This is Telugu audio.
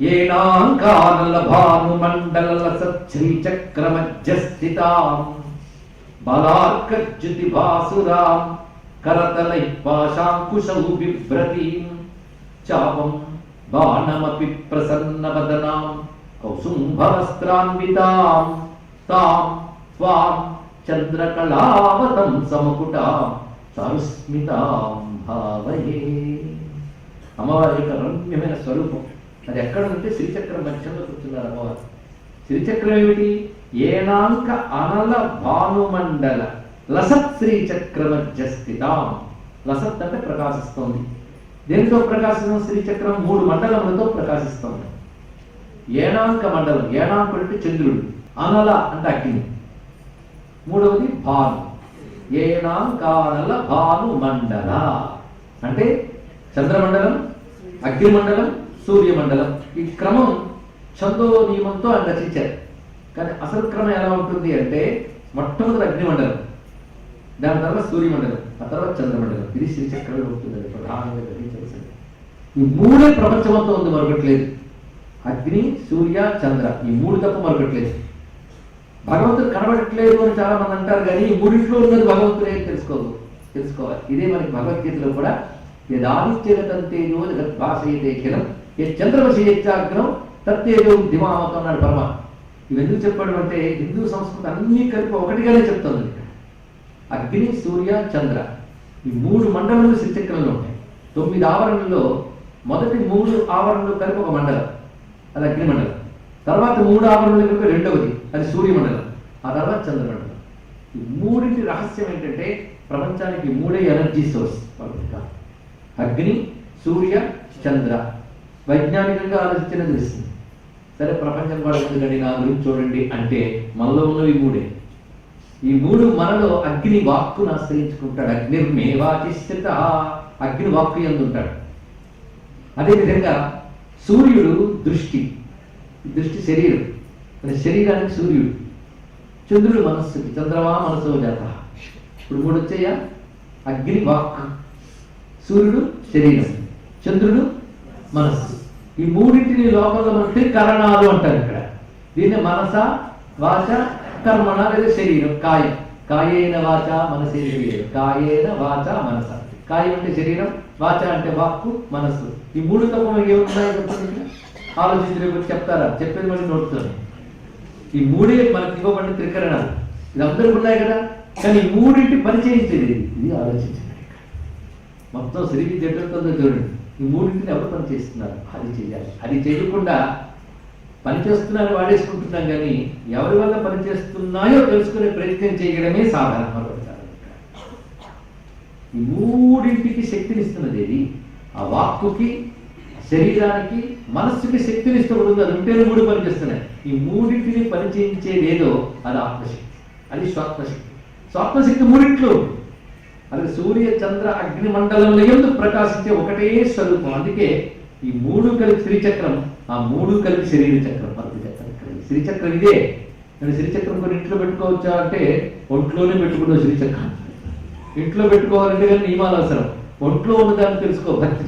ఏనాంకానల భానుమండల సచ్ఛ్రీచక్రమధ్యస్థితాం బలార్కజ్యుతి భాసురాం కరతలై పాశాంకుశౌ బిభ్రతీం చాపం బాణమపి ప్రసన్నవదనాం కౌసుంభవస్త్రాన్వితాం తాం త్వాం చంద్రకళావతం సమకుటాం చారుస్మితాం భావయే. అమ్మవారి యొక్క రమ్యమైన స్వరూపం అది ఎక్కడ ఉంటే శ్రీచక్రం మధ్యంలో కూర్చున్నారు అమ్మవారు. శ్రీచక్రం ఏమిటి? ఏనాంక అనల భానుమండల లసత్ శ్రీచక్ర మధ్యస్థితాం. లసత్ అంటే ప్రకాశిస్తోంది. దేనితో ప్రకాశిస్తుంది? శ్రీచక్రం 3 మండలములతో ప్రకాశిస్తోంది. ఏనాంక మండలం, ఏనాంకుడు అంటే చంద్రుడు, అనల అంటే అగ్ని, మూడవది భాను. ఏనాంకానల భాను మండల అంటే చంద్రమండలం, అగ్నిమండలం, సూర్యమండలం. ఈ క్రమం ఛందో నియమంతో ఆయన రచించారు. కానీ అసలు క్రమం ఎలా ఉంటుంది అంటే మొట్టమొదటి అగ్నిమండలం, దాని తర్వాత సూర్యమండలం, ఆ తర్వాత చంద్రమండలం. ఇది శ్రీచక్రంలో ఉంటుంది. ప్రధానంగా గ్రహించవలసింది ఈ 3 ప్రపంచమంతా ఉంది, మరొకట్లేదు. అగ్ని, సూర్య, చంద్ర ఈ 3 తప్ప మరొకట్లేదు. భగవంతుడు కనబడట్లేదు అని చాలా మంది అంటారు, కానీ ఈ 3 ఉన్నది భగవంతుడే తెలుసుకోవాలి. ఇదే మనకి భగవద్గీతలో కూడా యదాదిత్యగతంతేజో జగద్భాషయతే ఖిలం చంద్రవశేచ్చాగ్నం తత్తేజో దిమామతం అన్నాడు పరమ. ఇవి ఎందుకు చెప్పడం అంటే హిందూ సంస్కృతి అన్ని కలిపి ఒకటిగానే చెప్తుంది. అగ్ని, సూర్య, చంద్ర ఈ 3 మండలాలు శ్రీచక్రంలో ఉంటాయి. 9 ఆవరణల్లో మొదటి 3 ఆవరణలు కలిపి ఒక మండలం, అది అగ్నిమండలం. తర్వాత 3 ఆవరణలు కలిపి రెండవది, అది సూర్యమండలం. ఆ తర్వాత చంద్రమండలం. ఈ 3 రహస్యం ఏంటంటే ప్రపంచానికి 3 ఎనర్జీ సోర్స్. అగ్ని, సూర్య, చంద్ర. వైజ్ఞానికంగా ఆలోచించిన తెలుస్తుంది. సరే ప్రపంచం కూడా ఎందుకండి, నా గురించి చూడండి అంటే మనలో ఉన్నవి 3. ఈ 3 మనలో అగ్ని వాక్కును ఆశ్రయించుకుంటాడు. అగ్నిర్మేవాతిష్ఠిత, అగ్ని వాక్కు యందు ఉంటాడు. అదేవిధంగా సూర్యుడు దృష్టి శరీరం, శరీరానికి సూర్యుడు. చంద్రుడు మనస్సుకి, చంద్రమా మనసో జాత. ఇప్పుడు 3 వచ్చాయా? అగ్ని వాక్, సూర్యుడు శరీరం, చంద్రుడు మనస్సు. ఈ 3 లోపల మన త్రికరణాలు అంటారు. ఇక్కడ దీన్ని మనస, వాచ, కర్మణ లేదా శరీరం, కాయం. కాయేన వాచ మనసే శరీరం, కాయేన వాచ మనస. కాయం అంటే శరీరం, వాచ అంటే వాక్కు, మనస్సు. ఈ 3 తప్ప మనకి ఏమున్నాయో చెప్తుంది. ఆలోచించిన చెప్తారా? చెప్పేది మళ్ళీ నోడుతుంది. ఈ 3 మనకి ఇవ్వబడిన త్రికరణాలు. ఇది అందరికి ఉన్నాయి కదా, కానీ ఈ 3 పనిచేయించేది ఇది ఆలోచించింది. మొత్తం శ్రీ జటులతో చూడండి, ఈ 3 ఎవరు పని చేస్తున్నారు? అది చేయాలి. అది చేయకుండా పనిచేస్తున్నారు వాడేసుకుంటున్నాం, కానీ ఎవరి వల్ల పనిచేస్తున్నాయో తెలుసుకునే ప్రయత్నం చేయడమే సాధన. ఈ 3 శక్తినిస్తున్నది ఏది? ఆ వాక్కుకి, శరీరానికి, మనస్సుకి శక్తినిస్తూ అది ఉంటేనే 3 పనిచేస్తున్నాయి. ఈ 3 పనిచేయించేది ఏదో అది ఆత్మశక్తి, అది స్వాత్మశక్తి. స్వాత్మశక్తి 3 అలాగే సూర్య, చంద్ర, అగ్ని మండలంలో ఎందుకు ప్రకాశించే ఒకటే స్వరూపం. అందుకే ఈ 3 కలిపి శ్రీచక్రం, ఆ 3 కలిపి శరీర చక్రం, పరమ చక్రం. శ్రీచక్రం ఇదే. నేను శ్రీచక్రం కొన్ని ఇంట్లో పెట్టుకోవచ్చా అంటే ఒంట్లోనే పెట్టుకున్నావు శ్రీచక్రం. ఇంట్లో పెట్టుకోవాలంటే కానీ నియమాలు అవసరం. ఒంట్లో ఉన్నదాన్ని తెలుసుకో. భక్తి